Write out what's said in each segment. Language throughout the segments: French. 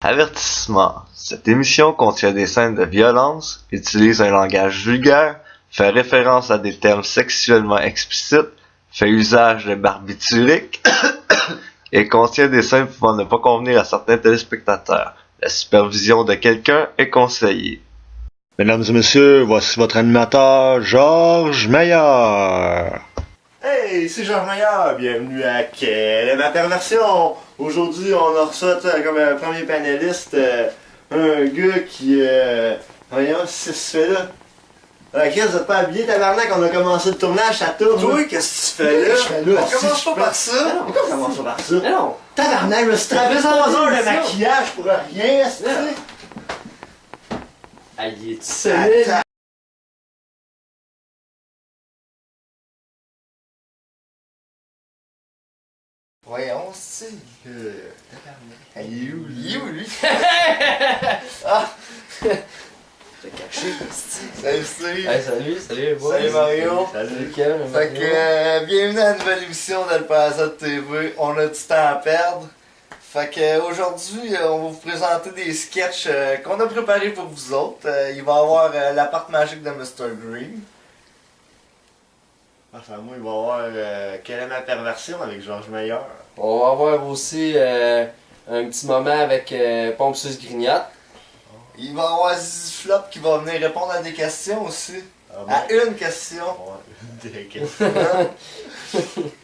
Avertissement. Cette émission contient des scènes de violence, utilise un langage vulgaire, fait référence à des termes sexuellement explicites, fait usage de barbituriques et contient des scènes pouvant ne pas convenir à certains téléspectateurs. La supervision de quelqu'un est conseillée. Mesdames et messieurs, voici votre animateur, Georges Meilleur. Hey, c'est Georges Meilleur, bienvenue à Quelle est ma perversion? Aujourd'hui, on a reçu comme premier panéliste un gars qui... voyons, c'est ce que tu fais là? Chris, vous êtes pas habillé, tabarnak, on a commencé le tournage, ça tourne. Toi, qu'est-ce que tu fais là? Je fais là, On commence pas par ça. Pourquoi on commence pas par ça? Non. Tabarnak, je me suis travaillé 3 heures de maquillage pour rien, est-ce que tu sais? Ah, il est solide. Voyons, c'est... Il est où, Il est où, lui? Ah! T'as caché, Salut Steve! Hey, salut, boys. Salut Mario! Salut, Ken. Fait que, bienvenue à une nouvelle émission d'El Paso TV. On a du temps à perdre. Fait que, aujourd'hui, on va vous présenter des sketchs qu'on a préparés pour vous autres. Il va y avoir l'appart magique de Mr. Green. Enfin, moi, il va y avoir Quelle est ma perversion avec Georges Meilleur. On va avoir aussi un petit moment avec Pompe sur Grignotte. Il va y avoir Zizi Flop qui va venir répondre à des questions aussi. À une question. Ouais, des questions. Puis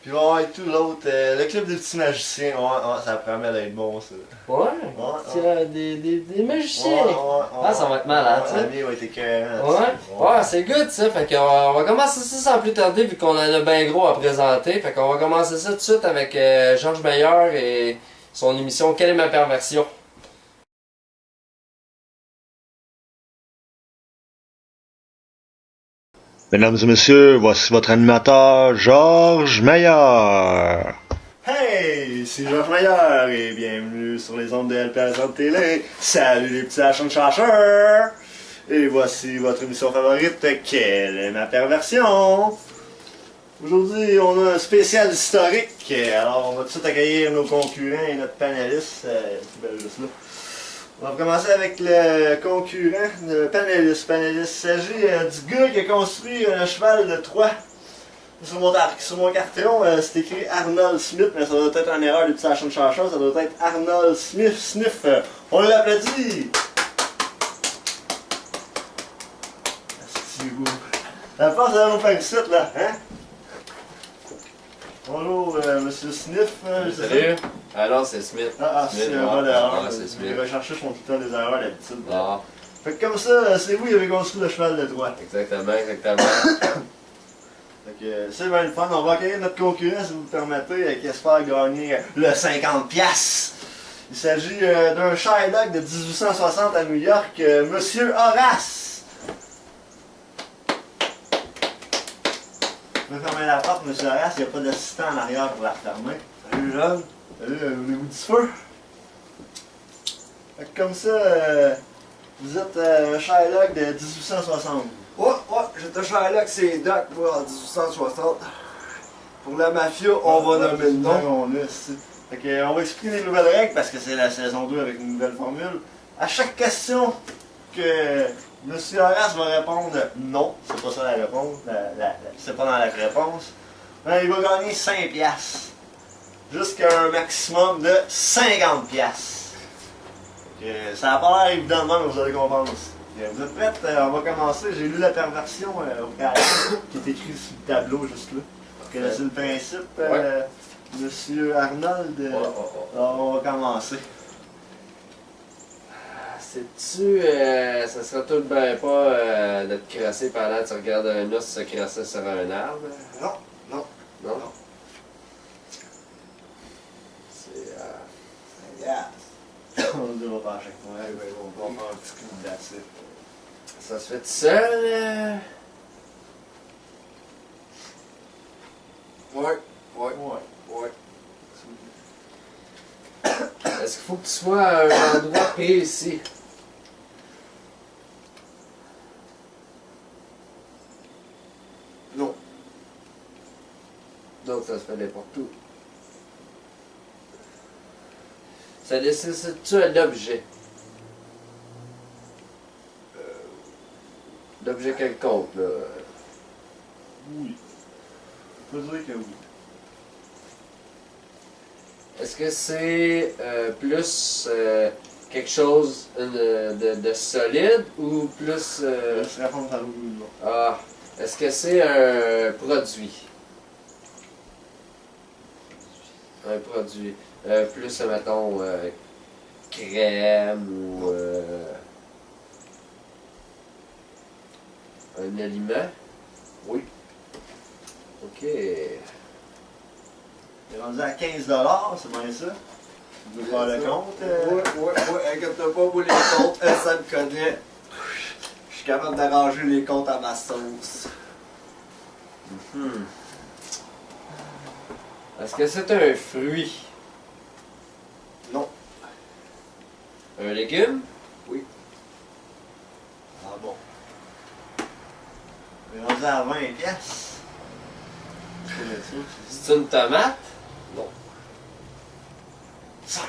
il va y avoir tout l'autre. Le club des petits magiciens. Ouais, ça promet d'être bon, ça. Ouais, Ouais. des magiciens. Ouais. Ah, ça va être malade, ça. La vie va être écœurante. Ouais, c'est good ça. Fait qu'on va commencer ça sans plus tarder vu qu'on en a bien gros à présenter. Fait qu'on va commencer ça tout de suite avec Georges Meilleur et son émission Quelle est ma perversion? Mesdames et messieurs, voici votre animateur, Georges Meilleur. Hey, c'est Georges Meilleur et bienvenue sur les ondes de El Paso Télé. Salut les petits hachons chacheurs! Et voici votre émission favorite, Quelle est ma perversion? Aujourd'hui, on a un spécial historique. Alors, on va tout de suite accueillir nos concurrents et notre panéliste. C'est belle juste là. On va commencer avec le concurrent, le panéliste. Il s'agit du gars qui a construit un cheval de Troie. Sur mon carton, c'est écrit Arnold Smith, mais ça doit être une erreur du petit Hachon Chacha, ça doit être Arnold Smith Sniff. On l'applaudit! Merci beaucoup. La force de nous faire ici, là, hein? Bonjour, monsieur Sniff. Salut. Ah non, c'est Smith. C'est Smith, un vol d'erreur. Ah, c'est Smith. Les rechercheurs font tout le temps des erreurs d'habitude. Ah, Fait que comme ça, c'est vous qui avez construit le cheval de Troie. exactement. Fait que c'est bien le fun. On va accueillir notre concurrent, si vous me permettez, qui espère gagner le 50$. Il s'agit d'un Shylock de 1860 à New York, Monsieur Horace. Vous pouvez fermer la porte, Monsieur Horace, il n'y a pas d'assistant en arrière pour la refermer. Salut jeune. Salut, voulez-vous du feu? Fait que comme ça, vous êtes un Shylock de 1860. Ouais, j'étais Sherlock, c'est Doc, moi, en 1860. Pour la mafia, on va nommer le nom. Fait que, on va expliquer les nouvelles règles parce que c'est la saison 2 avec une nouvelle formule. À chaque question que M. Horace va répondre non, c'est pas ça la réponse, c'est pas dans la réponse, ben, il va gagner 5$. Jusqu'à un maximum de 50$. Ça n'a pas l'air évident, mais vous allez comprendre aussi. Vous êtes prêts? On va commencer. J'ai lu la perversion au préalable qui est écrit sur le tableau juste là. Vous connaissez le principe, Monsieur Arnold? Alors, on va commencer. Sais-tu, ça serait tout ben pas de te crasser pendant que tu regardes un os se crasser sur un arbre? Non. Non? C'est... On le dira pas à chaque fois. On va faire un petit coup de dacé. Ça se fait tout seul? Ouais. Est-ce qu'il faut que tu sois à un endroit précis? Non. Donc ça se fait n'importe où. Ça nécessite-tu un objet? L'objet quelconque, là. Oui. Je peux dire que oui. Est-ce que c'est plus quelque chose de solide ou plus... Je réponds à oui ou non. Ah, est-ce que c'est un produit? Un produit. Plus, mettons, crème ou un aliment? Oui. Ok. T'es rendu à 15$, c'est bien ça? Tu veux faire le compte? Ouais, inquiète-toi pas pour les comptes, ça me connaît. Je suis capable d'arranger les comptes à ma sauce. Hmm. Est-ce que c'est un fruit? Non. Un légume? Ah bon. T'es rendu à 20$. C'est une tomate? 5.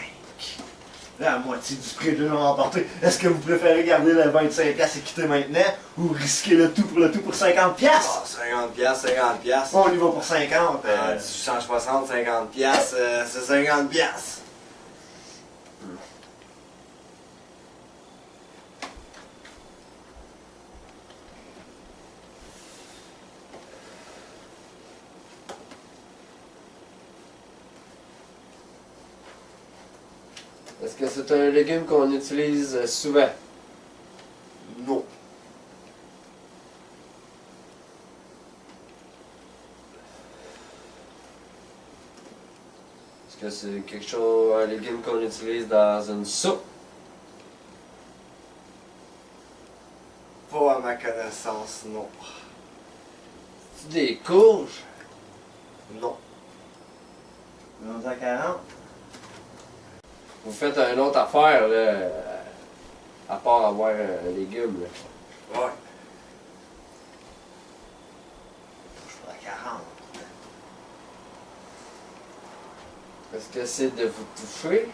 La moitié du prix de l'ont emporté. Est-ce que vous préférez garder le 25$ et quitter maintenant ou risquer le tout pour 50$? Ah, 50$. On y va pour 50$. Ah, 1860, 50$, c'est 50$. Est-ce que c'est un légume qu'on utilise souvent? Non. Est-ce que c'est quelque chose, un légume qu'on utilise dans une soupe? Pas à ma connaissance, non. C'est des courges? Non. On est rendu à 40$. Vous faites une autre affaire, là, à part avoir un légume, là. Ouais. Je suis à 40$. Est-ce que c'est de vous toucher?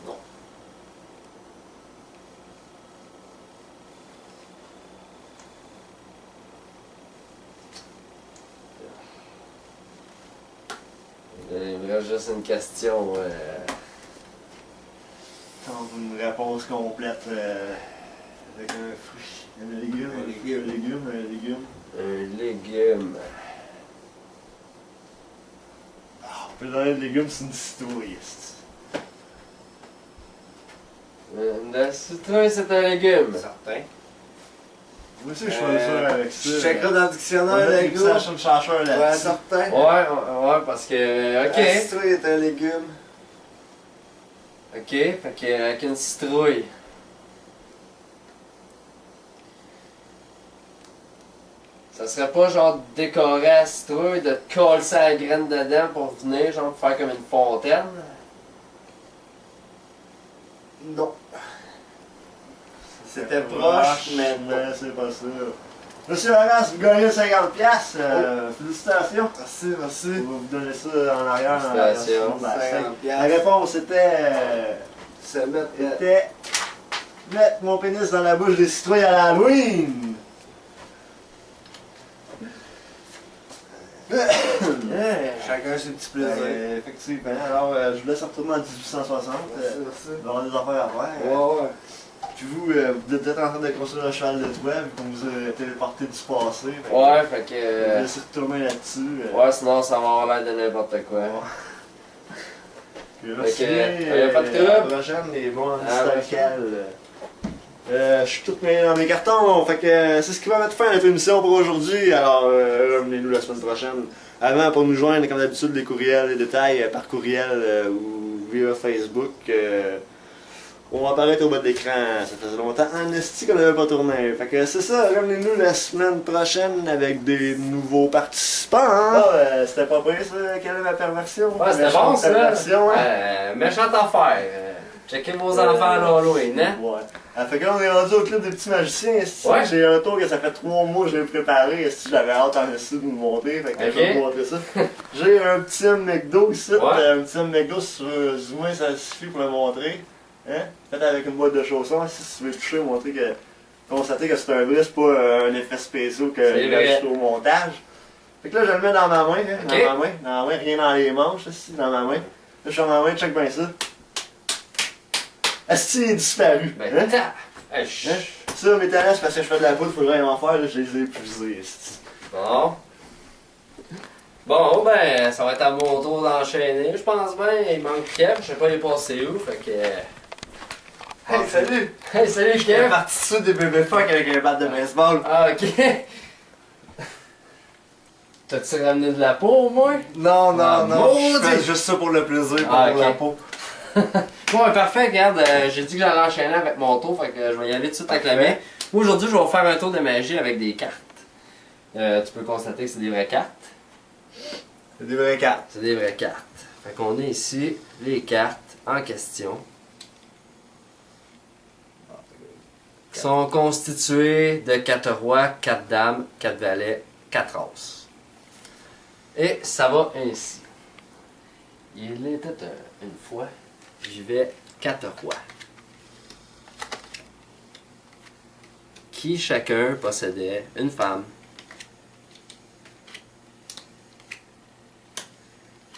Non. Il me reste juste une question. Tente une réponse complète avec un fruit. Un légume. Un légume. Ah, on peut donner le légume, c'est une citrouille. Le citron, c'est un légume. Certain. Moi aussi, je suis pas sûr avec ça. Je checkerai dans le On dictionnaire, a les des petits gars. chercheurs Ouais, là-dessus. certain. Ouais, parce que. La Ok. citrouille est un légume. Ok, fait que avec une citrouille. Ça serait pas genre de décorer la citrouille, de te coller la graine dedans pour venir, genre pour faire comme une fontaine? Non. C'était proche, mais non. c'est pas sûr. Monsieur Laurence, vous gagnez 50$. Félicitations. Merci. On va vous donner ça en arrière. Dans Félicitations. la 50$. La réponse était Se mettre. mettre mon pénis dans la bouche des citrouilles à l'Halloween. Chacun ses petits plaisirs. Effectivement. Alors, je vous laisse retourner en 1860. Merci. Il va y avoir des affaires à faire. Ouais. Puis vous, vous êtes peut-être en train de construire un cheval de toit, vu qu'on vous a téléporté du passé. Fait que Ouais, fait Je vais que. laisser retourner là-dessus. Ouais, sinon ça va avoir l'air de n'importe quoi. Puis, Fait que, merci, y a pas de trouble. à la prochaine, les bons Ah, ouais. historicales. Je suis tout mêlé dans mes cartons, fait que c'est ce qui va mettre fin à notre émission pour aujourd'hui. Alors, revenez-nous la semaine prochaine. Avant, pour nous joindre, comme d'habitude, les courriels, les détails par courriel ou via Facebook. On va apparaître au bas de l'écran. Ça faisait longtemps en esti qu'on n'avait pas tourné. Fait que c'est ça, revenez-nous la semaine prochaine avec des nouveaux participants. Hein? C'était pas pire ça, quelle est ma perversion? Ouais, c'était Méchante bon ça. perversion, hein? Méchante affaire. Checker vos enfants à l'Halloween, hein? Ouais. Ah, fait que là, on est rendu au club des petits magiciens. Esti. Ouais. J'ai un tour que ça fait 3 mois que je l'ai préparé. Esti, j'avais hâte en esti de vous le montrer. Fait que je vais vous montrer ça. J'ai un petit McDo ici. Ouais. Un petit McDo, si tu veux, du moins ça suffit pour le montrer. Hein? Fait avec une boîte de chaussons. Si tu veux toucher, montrer que. Constater que c'est un vrai, c'est pas un effet spécial que C'est je vrai. rajoute au montage. Fait que là, je le mets dans ma main, hein, Ok. dans ma main, rien dans les manches, ici, dans ma main. Là, je suis dans ma main, check bien ça. Asti, il est disparu. Ben, Hein? attends. Hey, chut. Hein? Ça, mes talents, c'est parce que je fais de la poudre, faut que j'aille en faire, là, je les ai épuisés, esti. Bon. Bon, ben, ça va être à mon tour d'enchaîner. Je pense bien, il manque Kev, je sais pas il est passé où, fait que... Hey, salut! Hey, salut J'étais Kev! parti dessus des bébés fuck avec un bat de baseball. Ah, ok. T'as-tu ramené de la peau au moins? Non, Ah, non, je maudit. fais juste ça pour le plaisir, pas Ah, pour ok. la peau. Bon, ben, parfait, regarde, j'ai dit que j'allais enchaîner avec mon tour, fait que je vais y aller tout de suite avec la Parfait. mienne. Moi, aujourd'hui, je vais vous faire un tour de magie avec des cartes. Tu peux constater que c'est des vraies cartes. C'est des vraies cartes. C'est des vraies cartes. Fait qu'on a ici les cartes en question. Qui sont constituées de 4 rois, 4 dames, 4 valets, 4 as. Et ça va ainsi. Il était une fois, j'y vais 4 rois. Qui chacun possédait une femme,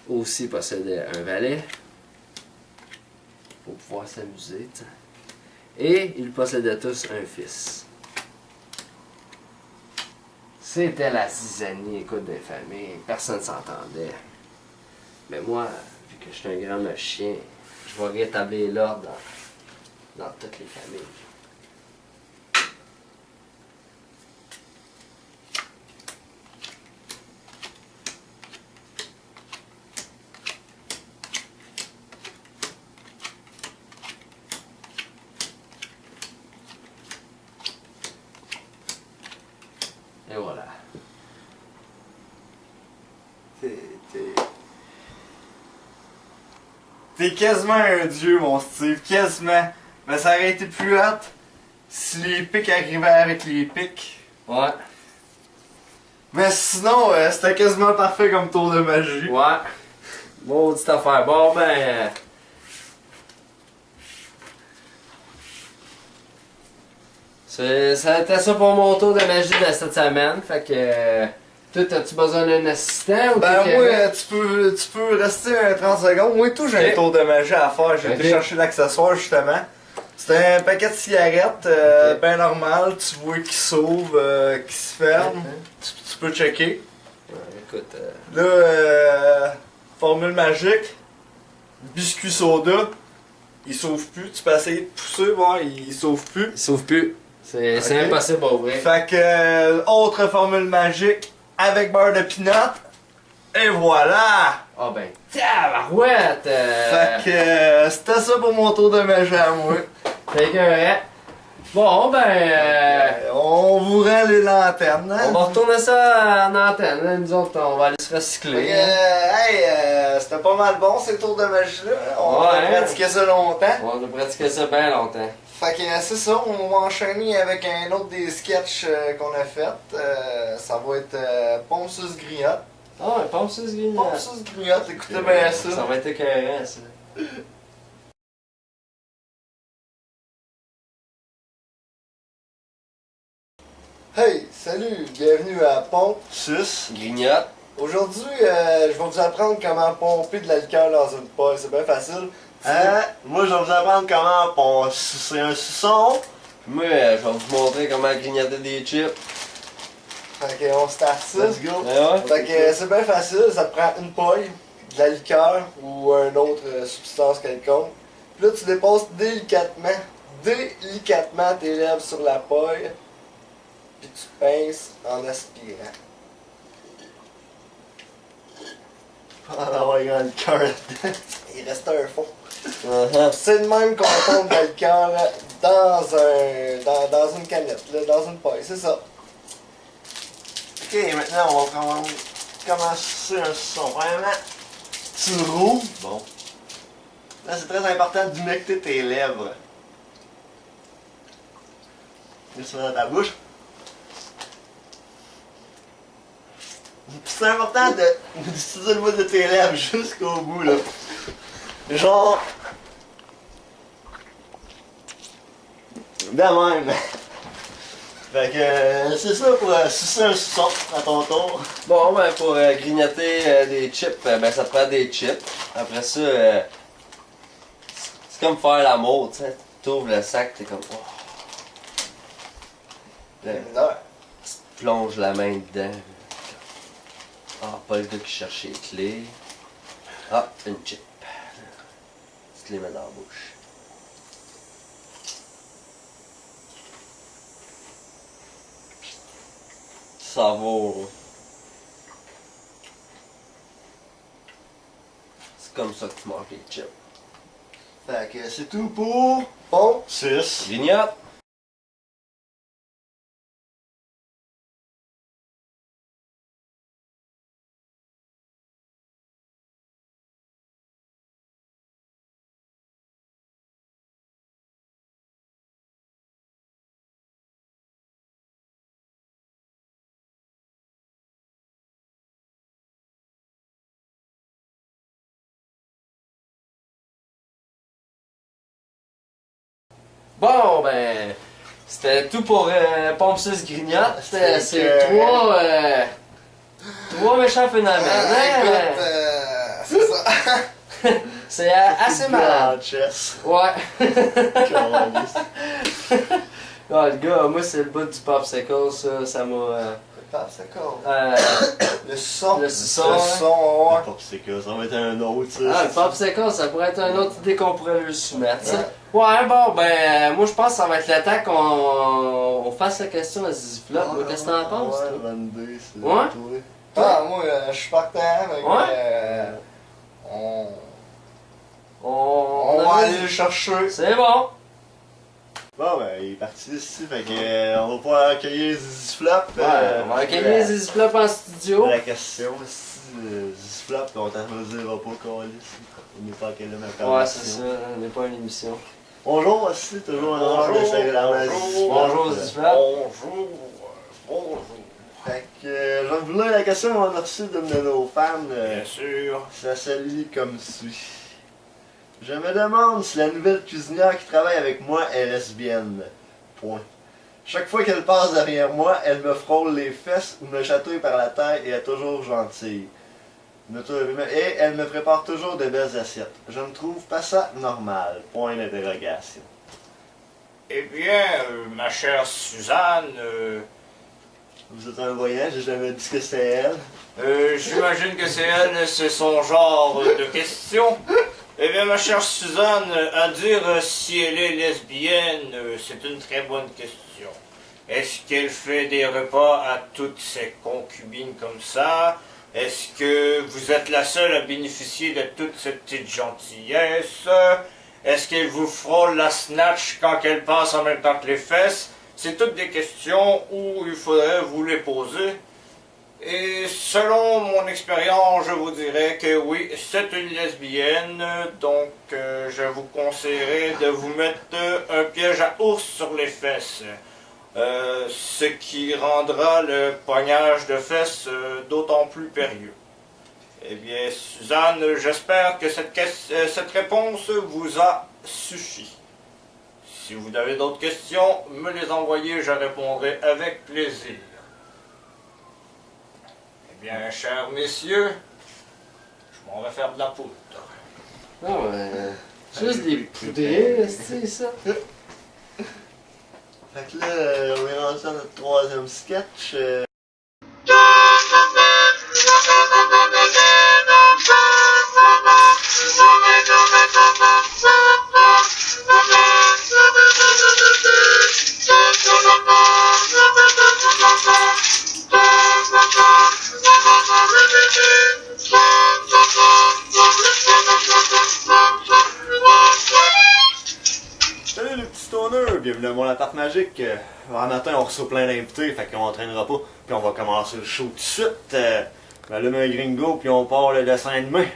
aussi possédait un valet pour pouvoir s'amuser, t'sais. Et ils possédaient tous un fils. C'était la zizanie, écoute, des familles, personne ne s'entendait. Mais moi, vu que je suis un grand chien, je vais rétablir l'ordre dans toutes les familles. Et voilà. T'es quasiment un dieu, mon Steve, quasiment. Mais ça aurait été plus hâte si les pics arrivaient avec les pics. Ouais. Mais sinon, c'était quasiment parfait comme tour de magie. Ouais. Maudite affaire. Bon, ben. Ça a été ça pour mon tour de magie de cette semaine. Fait que. Toi, as-tu besoin d'un assistant ou Ben t'es moi, correct? tu peux rester un 30 secondes. Moi et tout, j'ai Ok. un tour de magie à faire. J'ai été Ok. chercher l'accessoire justement. C'est un paquet de cigarettes, Ok. ben normal. Tu vois qui s'ouvre, qui se ferme. Tu peux checker. Ouais, écoute. Là, formule magique. Biscuit soda. Il s'ouvre plus. Tu peux essayer de pousser, voir, il s'ouvre plus. Il s'ouvre plus. C'est Ok. impossible à ouvrir. Fait que, autre formule magique avec beurre de peanut. Et voilà! Ah ben. Tabarouette! Fait que, c'était ça pour mon tour de magie à moi. Fait que. Bon, ben. On vous rend les lanternes, hein? On va retourner ça en antenne. Là. Nous autres, on va aller se Fait recycler. que, hein. hey, c'était pas mal bon ces tours de magie-là. On a Ouais. pratiqué ça longtemps. On a pratiqué ça bien longtemps. Fait que c'est ça, on va enchaîner avec un autre des sketchs qu'on a fait. Ça va être Pompe sus griotte. Ah, un pompe sur ce grignote. Pompe sus griotte, écoutez bien ça. Ça va être écœurant, ça. Hey, salut, bienvenue à Pompe sus. Grignote. Aujourd'hui, je vais vous apprendre comment pomper de la liqueur dans une paille. C'est bien facile. Moi, je vais vous apprendre comment on sucer un suçon. Moi, je vais vous montrer comment grignoter des chips. Fait qu'on start ça. Let's go. Ouais. Fait que c'est bien facile, ça te prend une paille, de la liqueur ou une autre substance quelconque. Puis là, tu déposes délicatement tes lèvres sur la paille. Puis tu pinces en aspirant. Ah, d'avoir un grand cœur là-dedans. Il reste un fond. C'est le même qu'on pompe de la liqueur dans une canette, là, dans une paille, c'est ça. Ok, maintenant on va prendre comment sucer un suçon. Premièrement, tu le roules. Bon. Là, c'est très important d'humecter tes lèvres. Mets ça dans ta bouche. C'est important d'utiliser le bout de tes lèvres jusqu'au bout, là. Genre... De même. Fait que c'est ça pour sucer un suçon à ton tour. Bon, ben pour grignoter des chips, ben ça te prend des chips. Après ça, c'est comme faire l'amour, tu sais. Tu ouvres le sac, t'es comme... Oh. Là, tu te plonges la main dedans. Ah, pas le gars qui cherche les clés. Ah, une chip. Tu te les mets dans la bouche. Savoure. C'est comme ça que tu manges les chips. Fait que c'est tout pour... Bon, 6. Grignote! Bon, ben, c'était tout pour Pompe 6 Grignote. C'est trois méchants phénomènes. Écoute, c'est ça. C'est assez malade. Chess. Ouais. Câlisse. Ah, le gars, moi, c'est le bout du popsicle, ça m'a... C'est cool. euh, Le son. Le son, Le son, ouais. Popsicle, ça va être un autre, ça. ah, le popsicle, ça pourrait être une autre idée qu'on pourrait lui soumettre. Ça. Ouais, bon, ben, moi, je pense que ça va être le temps qu'on fasse la question à Ziziflop. Qu'est-ce que t'en penses, Ouais, toi? bonne idée, c'est Ouais? toi. Ah, moi, je suis partant, mais on va aller le chercher. C'est bon. Bon, ben, il est parti ici, fait que on va pouvoir accueillir Ziziflop. Ouais, on va accueillir Ziziflop en studio. La question, si Ziziflop, on t'en dira pas qu'on est ici. On n'est pas à quelle ma Ouais, c'est ça, on n'est pas une émission. Bonjour aussi, toujours un honneur de saluer la main. Bonjour Ziziflop. Bonjour. Bonjour. Fait que, je vais vous lire la question qu'on a reçue d'une de nos fans. Bien sûr. Ça se lit comme suit. Je me demande si la nouvelle cuisinière qui travaille avec moi est lesbienne. Point. Chaque fois qu'elle passe derrière moi, elle me frôle les fesses ou me chatouille par la taille et est toujours gentille. Et elle me prépare toujours de belles assiettes. Je ne trouve pas ça normal. Point d'interrogation. Eh bien, ma chère Suzanne, Vous êtes un voyant, j'ai jamais dit que c'est elle. j'imagine que c'est elle, c'est son genre de question. Eh bien, ma chère Suzanne, à dire si elle est lesbienne, c'est une très bonne question. Est-ce qu'elle fait des repas à toutes ses concubines comme ça? Est-ce que vous êtes la seule à bénéficier de toute cette petite gentillesse? Est-ce qu'elle vous frôle la snatch quand elle passe en même temps que les fesses? C'est toutes des questions où il faudrait vous les poser. Et selon mon expérience, je vous dirais que oui, c'est une lesbienne, donc je vous conseillerais de vous mettre un piège à ours sur les fesses. Ce qui rendra le poignage de fesses d'autant plus périlleux. Eh bien, Suzanne, j'espère que cette réponse vous a suffi. Si vous avez d'autres questions, me les envoyez, je répondrai avec plaisir. Eh bien, chers messieurs, je m'en vais faire de la poudre. Non, juste des poudrées, c'est ça. Fait que là, on est rendu à notre troisième sketch. Salut les petits stoners, bienvenue à mon appart magique. Un matin on reçoit plein d'invités, fait qu'on entraînera pas, puis on va commencer le show tout de suite. On allume un gringo, puis on part le dessin animé.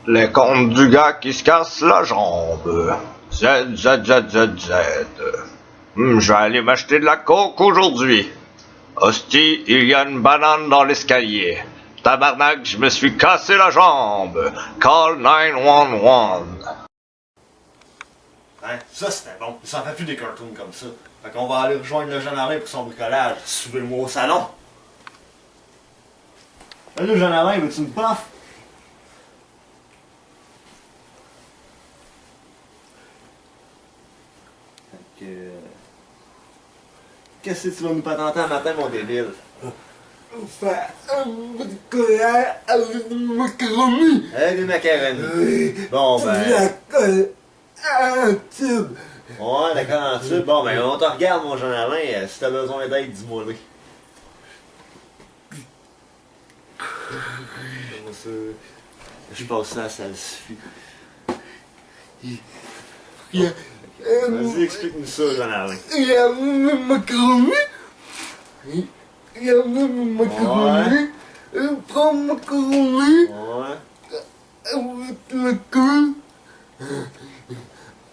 Les contes du gars qui se casse la jambe. Z, Z, Z, Z, Z. Je vais aller m'acheter de la coke aujourd'hui. Hostie, il y a une banane dans l'escalier. Tabarnak, je me suis cassé la jambe. Call 911. Hein, ça c'était bon. Ça en fait plus des cartoons comme ça. Fait qu'on va aller rejoindre le jeune Alain pour son bricolage. Suivez-moi au salon. Salut jeune Alain, veux-tu une puff? Fait que... Qu'est-ce que tu vas nous patenter un matin, mon débile? Faire un bricolage avec des macaronis. Avec des macaronis. Bon Tu ben... la colles à un tube. Ouais, d'accord, en dessous. Bon ben, on te regarde, mon jeune Alain. Si t'as besoin d'aide, dis-moi là. Comment ça? Je passe ça, ça le suffit. Vas-y, explique-nous ça, jeune Alain. Il y a mes macaronis. Il y a mes macaronis. Il prend macaroni Ouais. avec la colle.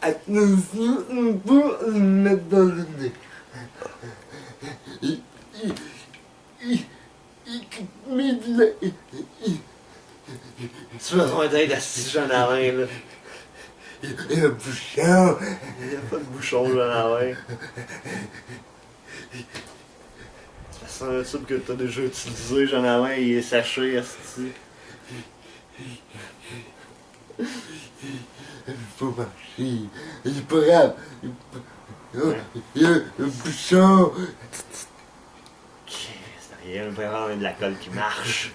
Attention, on peut le mettre dans le nez. Il met de la... Tu as besoin d'aide à ce jeune Alain, là. Il y a un bouchon. Il n'y a pas de bouchon, jeune Alain. Ça sent un tube que t'as déjà utilisé, jeune Alain, il est séché, est-ce Il faut marcher. Il est pas grave. Il y a un bouchon. C'est rien, vraiment de la colle qui marche.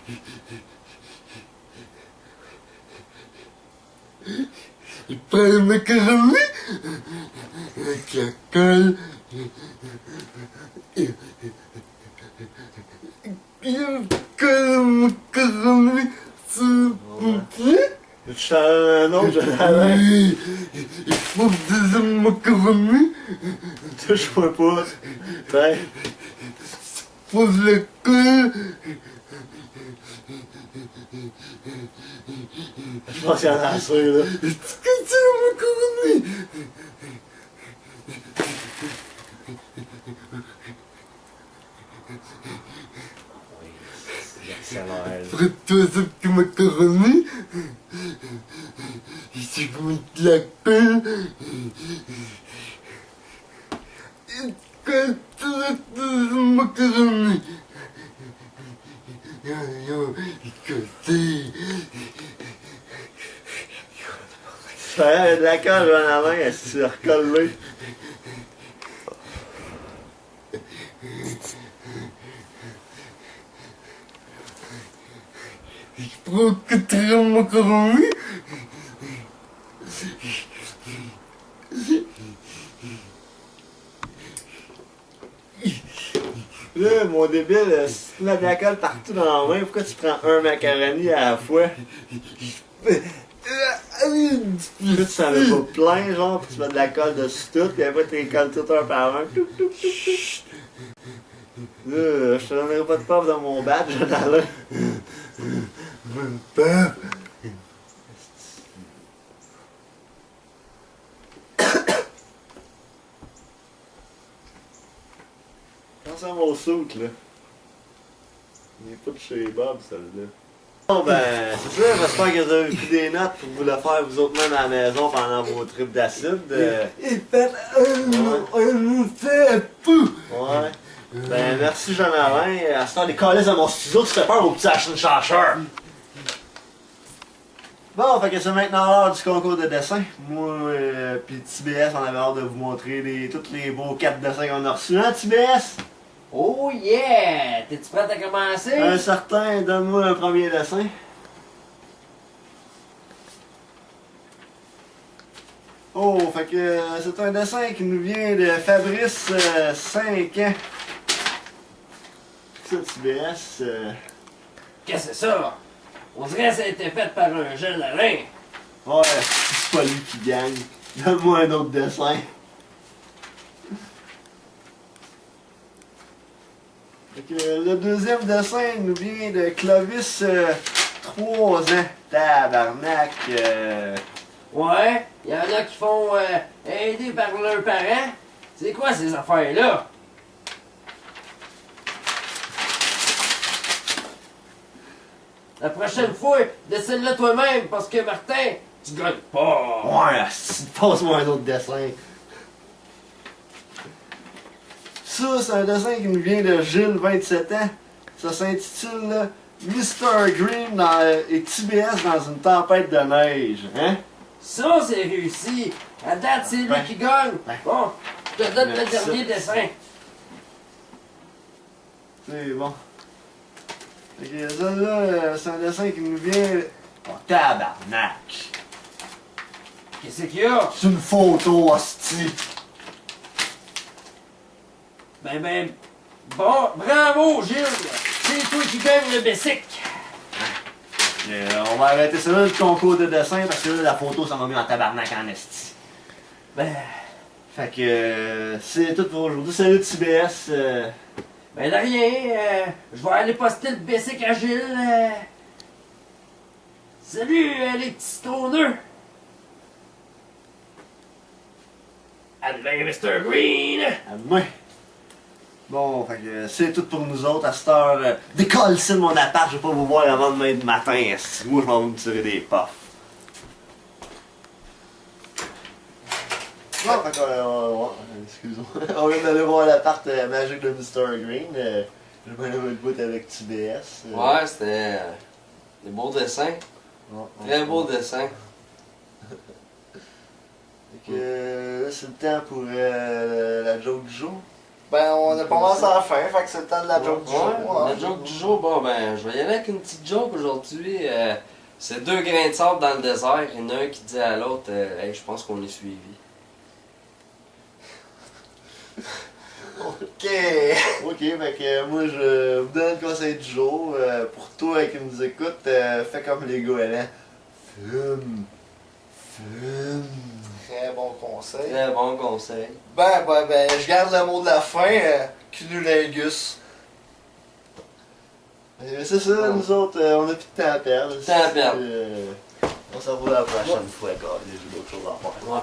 Il prend le macaroni avec la colle. Il colle le macaroni sur le pompier. Tu changes un nom, jeune Alain? Il faut des macaronis. Touche-moi pas. Tiens. Pose la colle. Je pense qu'il y en a assez, là. Tu casses le macaroni. Prête-toi ce petit macaroni. Il se met de la colle. Il colle tout le macaroni. Il est cassé. Fais de la colle, jeune Alain, elle s'est recollée. Il prend que très macaroni. Là, mon débile, si tu mets de la colle partout dans la main, pourquoi tu prends un macaroni à la fois? Là, tu s'en mets pas plein, genre, puis tu mets de la colle dessus tout, puis après, tu les colles tout un par un. Toup, toup, toup, toup. Là, je te donnerai pas de paf dans mon badge, jeune Alain. Même pas. Pense à mon soute, là. Il n'est pas de chez Bob, celle-là. Bon, ben, c'est ça. J'espère que vous avez pris des notes pour vous le faire vous autres même à la maison pendant vos trips d'acide. Il fait un fou. Ouais. Ben, merci, jean Alain. À ce temps, des calices à mon studio, tu fais peur au petit Ashton Chercheur. Bon, fait que c'est maintenant l'heure du concours de dessin. Moi pis TBS, on avait hâte de vous montrer tous les beaux 4 dessins qu'on a reçus, hein, TBS? Oh yeah! T'es-tu prête à commencer? Un certain, donne-moi un premier dessin. Oh, fait que c'est un dessin qui nous vient de Fabrice 5 ans. Ça, TBS. Qu'est-ce que c'est ça? On dirait que ça a été fait par un jeune Alain. Ouais, c'est pas lui qui gagne. Donne-moi un autre dessin. Fait que le deuxième dessin nous vient de Clovis 3 ans. Tabarnak. Ouais, il y en a qui font aider par leurs parents. C'est quoi ces affaires-là? La prochaine fois, dessine-le toi-même parce que Martin, tu gagnes pas. Ouais, passe-moi un autre dessin. Ça, c'est un dessin qui nous vient de Gilles, 27 ans. Ça s'intitule là, Mr. Green et TBS dans une tempête de neige. Hein? Ça, c'est réussi. À date, c'est lui Ouais. qui gagne. Ouais. Bon, je te donne le Merci. dernier dessin. C'est bon. Fait que ça, là, c'est un dessin qui nous vient. Oh, tabarnak! Qu'est-ce qu'il y a? C'est une photo, hostie! Ben, bon, bravo, Gilles. C'est toi qui gagne le Bessic. On va arrêter ça là, le concours de dessin, parce que là, la photo, ça m'a mis en tabarnak en esti. Ben, Fait que c'est tout pour aujourd'hui. Salut TBS. ben de rien. Je vais aller poster le Bessic à Gilles. Salut, les petits citronneux. À demain, Mr. Green. À demain. Bon, fait que c'est tout pour nous autres à cette heure. Décolle de mon appart, je vais pas vous voir avant demain de matin. Esti. Moi, je m'en vais me tirer des puffs. Bon, fait excusez-moi. On vient d'aller voir l'appart magique de Mr. Green. J'ai bien aimé le bout avec TBS. Ouais, c'était des beaux dessins. Très beaux dessins. Fait que là, c'est le temps pour la joke du jour. Ben, on a commencé à la fin, fait que c'est le temps de la joke du jour. Ouais, la joke du jour, bon ben, je vais y aller avec une petite joke aujourd'hui. C'est 2 grains de sable dans le désert. Il y en a un qui dit à l'autre, hey, je pense qu'on est suivi. Ok. Ok, fait que moi je vous donne le conseil du jour. Pour toi qui nous écoute, fais comme les goélands. Fume. Fume. Très bon conseil. Très bon conseil. Ben, je garde le mot de la fin, cunnilingus. C'est ça, nous autres, on a plus de temps à perdre. Temps à perdre. On se revoit la prochaine fois, gars. J'ai d'autres choses à faire. Ouais.